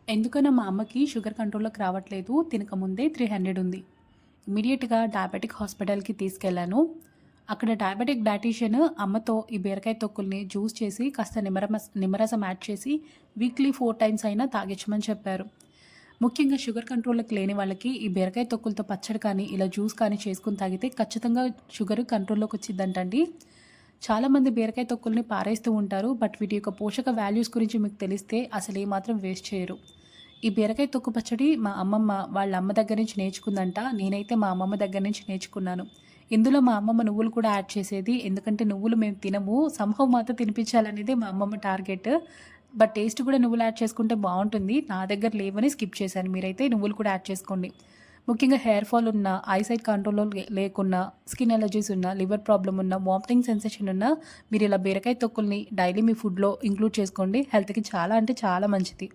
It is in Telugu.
ఎందుకనో మా అమ్మకి షుగర్ కంట్రోల్‌లోకి రావట్లేదు. తినకముందే 300 ఉంది. ఇమ్మీడియేట్‌గా డయాబెటిక్ హాస్పిటల్‌కి తీసుకెళ్ళాను. అక్కడ డయాబెటిక్ డైటీషియన్ అమ్మతో ఈ బీరకాయ తొక్కుల్ని జ్యూస్ చేసి కాస్త నిమ్మరసం యాడ్ చేసి వీక్లీ 4 టైమ్స్ అయినా తాగించమని చెప్పారు. ముఖ్యంగా షుగర్ కంట్రోల్‌లోకి లేని వాళ్ళకి ఈ బీరకాయ తొక్కులతో పచ్చడి కానీ, ఇలా జ్యూస్ కానీ చేసుకొని తాగితే ఖచ్చితంగా షుగర్ కంట్రోల్‌లోకి వచ్చిద్దంటండి. చాలామంది బీరకాయ తొక్కుల్ని పారేస్తూ ఉంటారు. బట్ వీటి యొక్క పోషక వాల్యూస్ గురించి మీకు తెలిస్తే అసలు ఏమాత్రం వేస్ట్ చేయరు. ఈ బీరకాయ తొక్కు పచ్చడి మా అమ్మమ్మ వాళ్ళ అమ్మ దగ్గర నుంచి నేర్చుకుందంట. నేనైతే మా అమ్మమ్మ దగ్గర నుంచి నేర్చుకున్నాను. ఇందులో మా అమ్మమ్మ నువ్వులు కూడా యాడ్ చేసేది. ఎందుకంటే నువ్వులు మేము తినము. సంహవ్ మాతో తినిపించాలనేదే మా అమ్మమ్మ టార్గెట్. బట్ టేస్ట్ కూడా నువ్వులు యాడ్ చేసుకుంటే బావుంటుంది. నా దగ్గర లేవని స్కిప్ చేశాను. మీరైతే నువ్వులు కూడా యాడ్ చేసుకోండి. ముఖ్యంగా హెయిర్ ఫాల్ ఉన్న, ఐసైట్ కంట్రోల్‌లో లేకున్నా, స్కిన్ అలర్జీస్ ఉన్న, లివర్ ప్రాబ్లమ్ ఉన్న, వామిటింగ్ సెన్సేషన్ ఉన్న మీరు ఇలా బీరకాయ తొక్కుల్ని డైలీ మీ ఫుడ్‌లో ఇంక్లూడ్ చేసుకోండి. హెల్త్‌కి చాలా అంటే చాలా మంచిది.